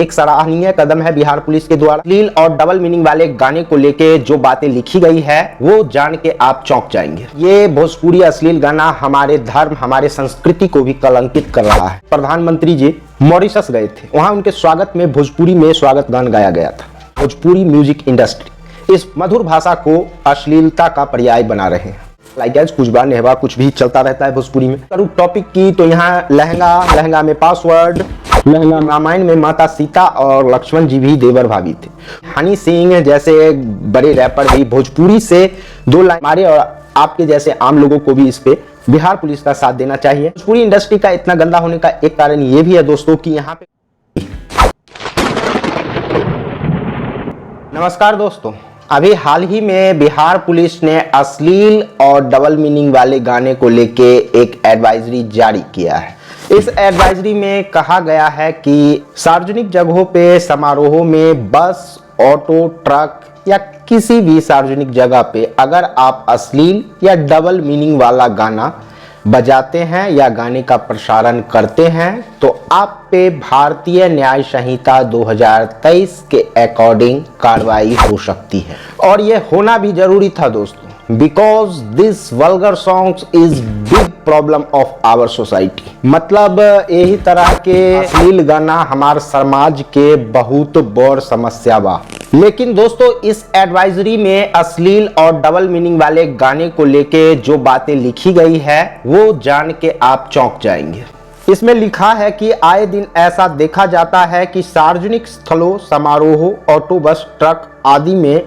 एक सराहनीय कदम है बिहार पुलिस के द्वारा। अश्लील और डबल मीनिंग वाले गाने को लेके जो बातें लिखी गई है वो जान के आप चौंक जाएंगे। ये भोजपुरी अश्लील गाना हमारे धर्म, हमारे संस्कृति को भी कलंकित कर रहा है। प्रधानमंत्री जी मॉरिशस गए थे, वहां उनके स्वागत में भोजपुरी में स्वागत गान गाया गया था। भोजपुरी म्यूजिक इंडस्ट्री इस मधुर भाषा को अश्लीलता का पर्याय बना रहे हैं। कुछ बार नेहवा कुछ भी चलता रहता है भोजपुरी में। करूँ टॉपिक की तो यहाँ लहंगा में पासवर्ड, रामायण में माता सीता और लक्ष्मण जी भी देवर भाभी थे। हनी सिंह जैसे बड़े रैपर भी भोजपुरी से दो लाइन मारे और आपके जैसे आम लोगों को भी इस पे बिहार पुलिस का साथ देना चाहिए। भोजपुरी इंडस्ट्री का इतना गंदा होने का एक कारण ये भी है दोस्तों कि यहाँ पे नमस्कार दोस्तों, अभी हाल ही में बिहार पुलिस ने अश्लील और डबल मीनिंग वाले गाने को लेके एक एडवाइजरी जारी किया है। इस एडवाइजरी में कहा गया है कि सार्वजनिक जगहों पे, समारोहों में, बस, ऑटो, ट्रक या किसी भी सार्वजनिक जगह पे अगर आप अश्लील या डबल मीनिंग वाला गाना बजाते हैं या गाने का प्रसारण करते हैं तो आप पे भारतीय न्याय संहिता 2023 के अकॉर्डिंग कार्रवाई हो सकती है। और ये होना भी जरूरी था दोस्तों, because this vulgar songs is big problem of our society. मतलब यही तरह के अश्लील गाना हमारे समाज के बहुत बड़ समस्या बा। लेकिन दोस्तों इस एडवाइजरी में अश्लील और डबल मीनिंग वाले गाने को लेके जो बातें लिखी गई है वो जान के आप चौंक जाएंगे। इसमें लिखा है कि आए दिन ऐसा देखा जाता है कि सार्वजनिक स्थलों, समारोहों, ऑटो, बस, ट्रक आदि में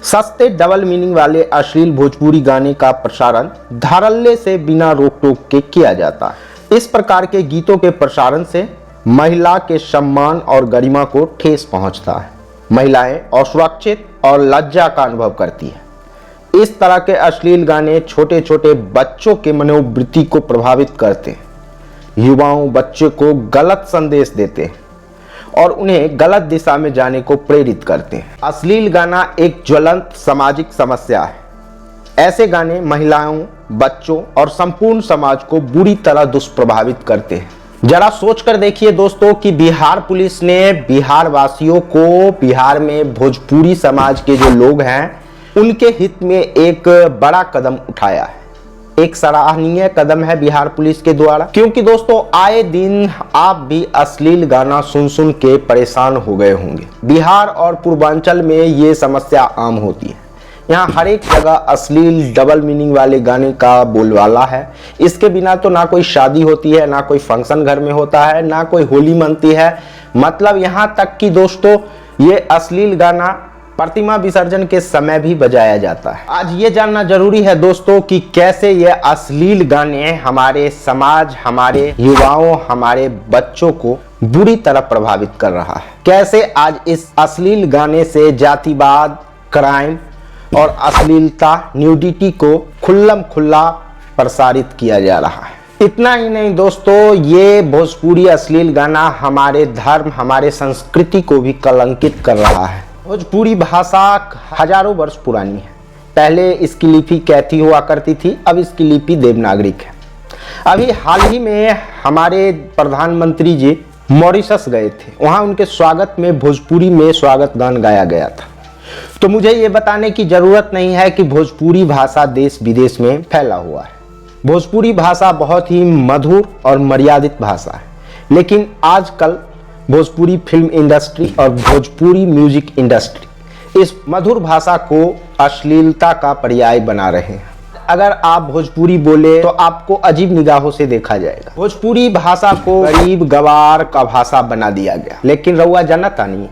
सस्ते डबल मीनिंग वाले अश्लील भोजपुरी गाने का प्रसारण धड़ल्ले से बिना रोक टोक के किया जाता है। इस प्रकार के गीतों के प्रसारण से महिला के सम्मान और गरिमा को ठेस पहुंचता है। महिलाएं असुरक्षित और लज्जा का अनुभव करती है। इस तरह के अश्लील गाने छोटे छोटे बच्चों के मनोवृत्ति को प्रभावित करते हैं, युवाओं, बच्चों को गलत संदेश देते हैं और उन्हें गलत दिशा में जाने को प्रेरित करते हैं। अश्लील गाना एक ज्वलंत सामाजिक समस्या है। ऐसे गाने महिलाओं, बच्चों और संपूर्ण समाज को बुरी तरह दुष्प्रभावित करते हैं। जरा सोच कर देखिए दोस्तों कि बिहार पुलिस ने बिहार वासियों को, बिहार में भोजपुरी समाज के जो लोग हैं उनके हित में एक बड़ा कदम उठाया है। एक सराहनीय कदम है बिहार पुलिस के द्वारा, क्योंकि दोस्तों आए दिन आप भी अश्लील गाना सुन सुन के परेशान हो गए होंगे। बिहार और पूर्वांचल में ये समस्या आम होती है। यहाँ हर एक जगह अश्लील डबल मीनिंग वाले गाने का बोलबाला है। इसके बिना तो ना कोई शादी होती है, ना कोई फंक्शन घर में होता है, ना कोई होली मनती है। मतलब यहाँ तक कि दोस्तों ये अश्लील गाना प्रतिमा विसर्जन के समय भी बजाया जाता है। आज ये जानना जरूरी है दोस्तों कि कैसे ये अश्लील गाने हमारे समाज, हमारे युवाओं, हमारे बच्चों को बुरी तरह प्रभावित कर रहा है। कैसे आज इस अश्लील गाने से जातिवाद, क्राइम और अश्लीलता, न्यूडिटी को खुल्लम खुल्ला प्रसारित किया जा रहा है। इतना ही नहीं दोस्तों, ये भोजपुरी अश्लील गाना हमारे धर्म, हमारे संस्कृति को भी कलंकित कर रहा है। भोजपुरी भाषा हजारों वर्ष पुरानी है। पहले इसकी लिपि कैथी हुआ करती थी, अब इसकी लिपि देवनागरिक है। अभी हाल ही में हमारे प्रधानमंत्री जी मॉरिशस गए थे, वहां उनके स्वागत में भोजपुरी में स्वागत गान गाया गया था। तो मुझे ये बताने की जरूरत नहीं है कि भोजपुरी भाषा देश विदेश में फैला हुआ है। भोजपुरी भाषा बहुत ही मधुर और मर्यादित भाषा है, लेकिन आजकल भोजपुरी फिल्म इंडस्ट्री और भोजपुरी म्यूजिक इंडस्ट्री इस मधुर भाषा को अश्लीलता का पर्याय बना रहे हैं। अगर आप भोजपुरी बोले तो आपको अजीब निगाहों से देखा जाएगा। भोजपुरी भाषा को गरीब गवार का भाषा बना दिया गया, लेकिन रउआ जानता नहीं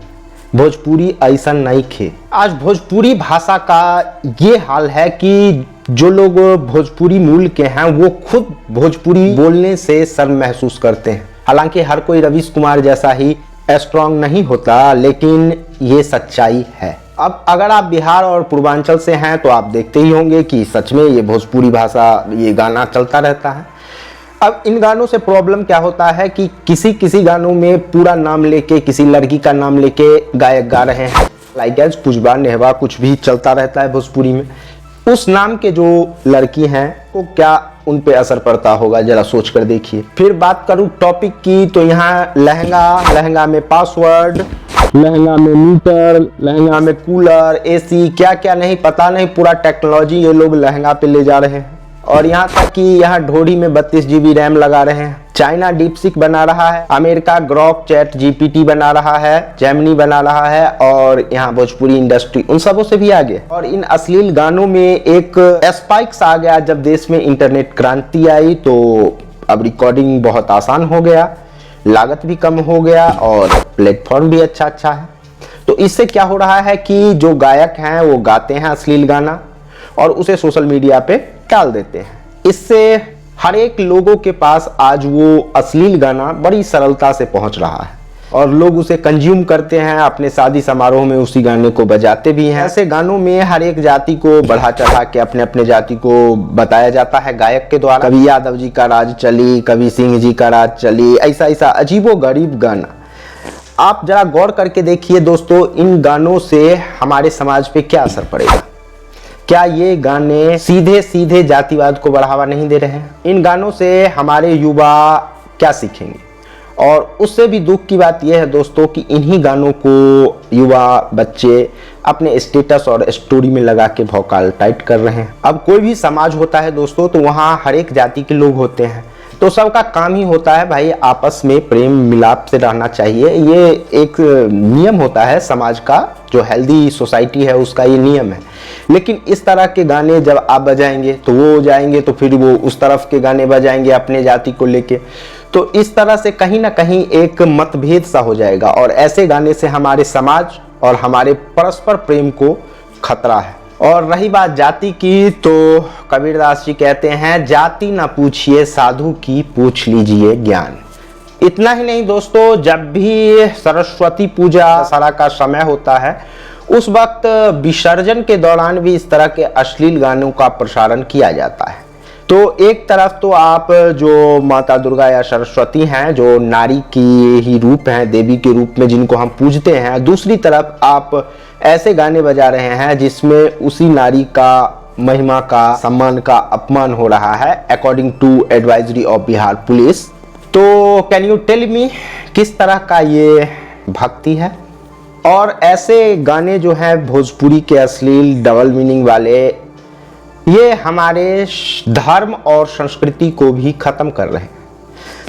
भोजपुरी ऐसा नहीं खे। आज भोजपुरी भाषा का ये हाल है कि जो लोग भोजपुरी मूल के हैं वो खुद भोजपुरी बोलने से शर्म महसूस करते हैं। हालांकि हर कोई रवीश कुमार जैसा ही स्ट्रॉन्ग नहीं होता, लेकिन ये सच्चाई है। अब अगर आप बिहार और पूर्वांचल से हैं तो आप देखते ही होंगे कि सच में ये भोजपुरी भाषा, ये गाना चलता रहता है। अब इन गानों से प्रॉब्लम क्या होता है कि किसी गानों में पूरा नाम लेके, किसी लड़की का नाम लेके गायक गा रहे हैं। कुछ बार नेहवा कुछ भी चलता रहता है भोजपुरी में। उस नाम के जो लड़की हैं तो क्या उन पे असर पड़ता होगा, जरा सोच कर देखिए। फिर बात करूं टॉपिक की तो यहाँ लहंगा में पासवर्ड, लहंगा में मीटर, लहंगा में कूलर, एसी, क्या क्या नहीं पता नहीं, पूरा टेक्नोलॉजी ये लोग लहंगा पे ले जा रहे हैं। और यहाँ तक कि यहाँ ढोड़ी में 32 GB रैम लगा रहे हैं। चाइना डीपसीक बना रहा है, अमेरिका ग्रॉक चैट GPT बना रहा है, जेमिनी बना रहा है, और यहाँ भोजपुरी इंडस्ट्री उन सबों से भी आगे। और इन अश्लील गानों में एक स्पाइक्स आ गया जब देश में इंटरनेट क्रांति आई, तो अब रिकॉर्डिंग बहुत आसान हो गया, लागत भी कम हो गया और प्लेटफॉर्म भी अच्छा है। तो इससे क्या हो रहा है कि जो गायक हैं वो गाते हैं अश्लील गाना और उसे सोशल मीडिया पे डाल देते हैं। इससे हर एक लोगों के पास आज वो अश्लील गाना बड़ी सरलता से पहुंच रहा है और लोग उसे कंज्यूम करते हैं, अपने शादी समारोह में उसी गाने को बजाते भी हैं। ऐसे गानों में हर एक जाति को बढ़ा चढ़ा के अपने अपने जाति को बताया जाता है गायक के द्वारा। कभी यादव जी का राज चली, कभी सिंह जी का राज चली, ऐसा अजीबो गरीब गाना। आप जरा गौर करके देखिए दोस्तों, इन गानों से हमारे समाज पे क्या असर पड़ेगा। क्या ये गाने सीधे सीधे जातिवाद को बढ़ावा नहीं दे रहे हैं? इन गानों से हमारे युवा क्या सीखेंगे? और उससे भी दुख की बात यह है दोस्तों कि इन्हीं गानों को युवा बच्चे अपने स्टेटस और स्टोरी में लगा के भौकाल टाइट कर रहे हैं। अब कोई भी समाज होता है दोस्तों तो वहाँ हर एक जाति के लोग होते हैं, तो सबका काम ही होता है भाई आपस में प्रेम मिलाप से रहना चाहिए। ये एक नियम होता है समाज का, जो हेल्दी सोसाइटी है उसका ये नियम है। लेकिन इस तरह के गाने जब आप बजाएंगे तो वो हो जाएंगे, तो फिर वो उस तरफ के गाने बजाएंगे अपने जाति को लेके, तो इस तरह से कहीं ना कहीं एक मतभेद सा हो जाएगा। और ऐसे गाने से हमारे समाज और हमारे परस्पर प्रेम को खतरा है। और रही बात जाति की, तो कबीरदास जी कहते हैं, जाति ना पूछिए साधु की, पूछ लीजिए ज्ञान। इतना ही नहीं दोस्तों, जब भी सरस्वती पूजा दशहरा का समय होता है उस वक्त विसर्जन के दौरान भी इस तरह के अश्लील गानों का प्रसारण किया जाता है। तो एक तरफ तो आप जो माता दुर्गा या सरस्वती हैं, जो नारी की ही रूप हैं, देवी के रूप में जिनको हम पूजते हैं, दूसरी तरफ आप ऐसे गाने बजा रहे हैं जिसमें उसी नारी का महिमा का, सम्मान का अपमान हो रहा है according to advisory of Bihar police. तो कैन यू टेल मी किस तरह का ये भक्ति है? और ऐसे गाने जो हैं भोजपुरी के अश्लील डबल मीनिंग वाले, ये हमारे धर्म और संस्कृति को भी खत्म कर रहे हैं।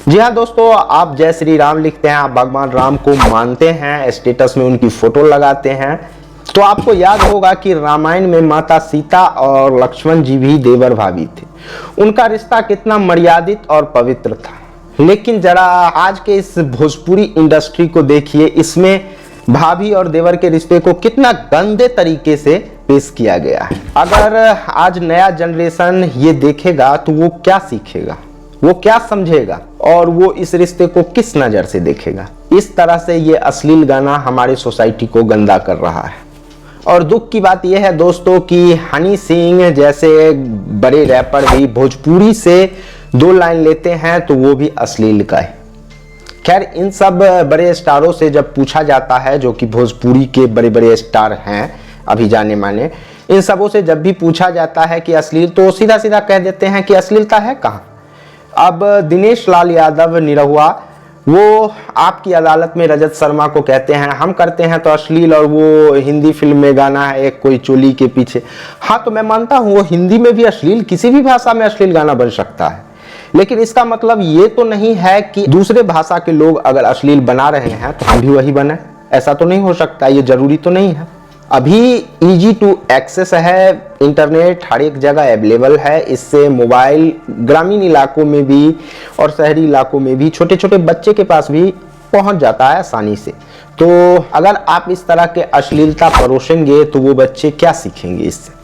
जी हाँ दोस्तों, आप जय श्री राम लिखते हैं, आप भगवान राम को मानते हैं, स्टेटस में उनकी फोटो लगाते हैं, तो आपको याद होगा कि रामायण में माता सीता और लक्ष्मण जी भी देवर भाभी थे। उनका रिश्ता कितना मर्यादित और पवित्र था। लेकिन जरा आज के इस भोजपुरी इंडस्ट्री को देखिए, इसमें भाभी और देवर के रिश्ते को कितना गंदे तरीके से पेश किया गया है। अगर आज नया जनरेशन ये देखेगा तो वो क्या सीखेगा, वो क्या समझेगा और वो इस रिश्ते को किस नजर से देखेगा? इस तरह से ये अश्लील गाना हमारे सोसाइटी को गंदा कर रहा है। और दुख की बात यह है दोस्तों कि हनी सिंह जैसे बड़े रैपर भी भोजपुरी से 2 लाइन लेते हैं तो वो भी अश्लील का है। खैर, इन सब बड़े स्टारों से जब पूछा जाता है, जो कि भोजपुरी के बड़े बड़े स्टार हैं अभी जाने माने, इन सबों से जब भी पूछा जाता है कि अश्लील, तो सीधा सीधा कह देते हैं कि अश्लीलता है कहाँ। अब दिनेश लाल यादव निरहुआ, वो आपकी अदालत में रजत शर्मा को कहते हैं हम करते हैं तो अश्लील, और वो हिंदी फिल्म में गाना है एक कोई चोली के पीछे। हाँ, तो मैं मानता हूँ वो हिंदी में भी अश्लील, किसी भी भाषा में अश्लील गाना बन सकता है, लेकिन इसका मतलब ये तो नहीं है कि दूसरे भाषा के लोग अगर अश्लील बना रहे हैं तो हम भी वही बने। ऐसा तो नहीं हो सकता, ये जरूरी तो नहीं है। अभी इजी टू एक्सेस है, इंटरनेट हर एक जगह अवेलेबल है। इससे मोबाइल ग्रामीण इलाकों में भी और शहरी इलाकों में भी छोटे छोटे बच्चे के पास भी पहुंच जाता है आसानी से। तो अगर आप इस तरह के अश्लीलता परोसेंगे तो वो बच्चे क्या सीखेंगे इससे?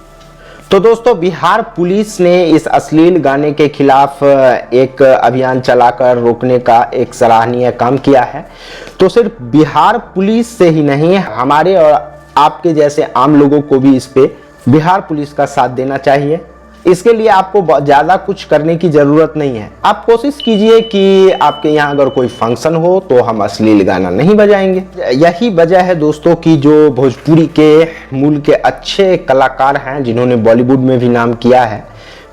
तो दोस्तों, बिहार पुलिस ने इस अश्लील गाने के खिलाफ एक अभियान चलाकर रोकने का एक सराहनीय काम किया है। तो सिर्फ बिहार पुलिस से ही नहीं, हमारे और आपके जैसे आम लोगों को भी इस पे बिहार पुलिस का साथ देना चाहिए। इसके लिए आपको ज़्यादा कुछ करने की ज़रूरत नहीं है। आप कोशिश कीजिए कि आपके यहाँ अगर कोई फंक्शन हो तो हम अश्लील गाना नहीं बजाएंगे। यही वजह है दोस्तों कि जो भोजपुरी के मूल के अच्छे कलाकार हैं, जिन्होंने बॉलीवुड में भी नाम किया है,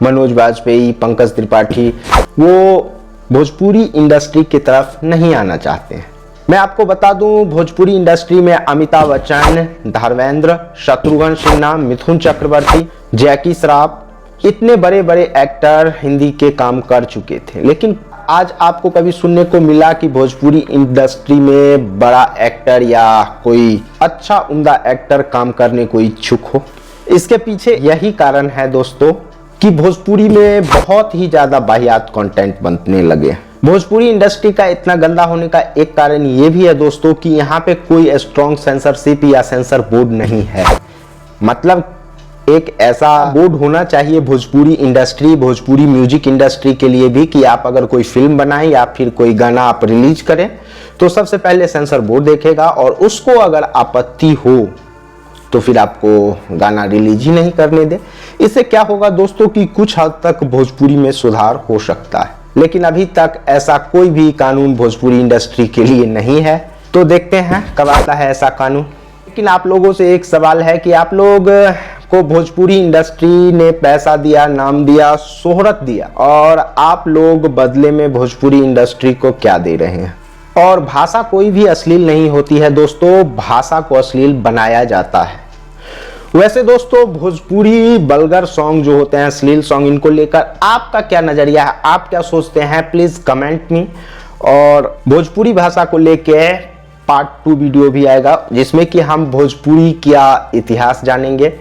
मनोज बाजपेयी, पंकज त्रिपाठी, वो भोजपुरी इंडस्ट्री की तरफ नहीं आना चाहते हैं। मैं आपको बता दूं, भोजपुरी इंडस्ट्री में अमिताभ बच्चन, धर्मेंद्र, शत्रुघ्न सिन्हा, मिथुन चक्रवर्ती, जैकी श्रॉफ, इतने बड़े बड़े एक्टर हिंदी के काम कर चुके थे, लेकिन आज आपको कभी सुनने को मिला कि भोजपुरी इंडस्ट्री में बड़ा एक्टर या कोई अच्छा उम्दा एक्टर काम करने को इच्छुक हो? इसके पीछे यही कारण है दोस्तों कि भोजपुरी में बहुत ही ज्यादा वाहियात कंटेंट बनने लगे। भोजपुरी इंडस्ट्री का इतना गंदा होने का एक कारण ये भी है दोस्तों कि यहाँ पे कोई स्ट्रॉन्ग सेंसरशिप या सेंसर बोर्ड नहीं है। मतलब एक ऐसा बोर्ड होना चाहिए Bhojpuri industry, Bhojpuri music industry के लिए भी, कि आप अगर कोई फिल्म बनाएं या फिर कोई गाना आप रिलीज करें तो सबसे पहले सेंसर बोर्ड देखेगा, और उसको अगर आपत्ति हो तो फिर आपको गाना रिलीज ही नहीं करने दे। इससे क्या होगा दोस्तों कि कुछ हद तक भोजपुरी में सुधार हो सकता है, लेकिन अभी तक ऐसा कोई भी कानून भोजपुरी इंडस्ट्री के लिए नहीं है। तो देखते हैं कब आता है ऐसा कानून। लेकिन आप लोगों से एक सवाल है कि आप लोग को भोजपुरी इंडस्ट्री ने पैसा दिया, नाम दिया, शोहरत दिया, और आप लोग बदले में भोजपुरी इंडस्ट्री को क्या दे रहे हैं? और भाषा कोई भी अश्लील नहीं होती है दोस्तों, भाषा को अश्लील बनाया जाता है। वैसे दोस्तों भोजपुरी वल्गर सॉन्ग जो होते हैं, अश्लील सॉन्ग, इनको लेकर आपका क्या नजरिया है, आप क्या सोचते हैं, प्लीज कमेंट में। और भोजपुरी भाषा को लेके पार्ट 2 वीडियो भी आएगा, जिसमें कि हम भोजपुरी का इतिहास जानेंगे,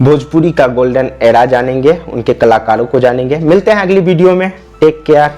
भोजपुरी का गोल्डन एरा जानेंगे, उनके कलाकारों को जानेंगे। मिलते हैं अगली वीडियो में, टेक केयर।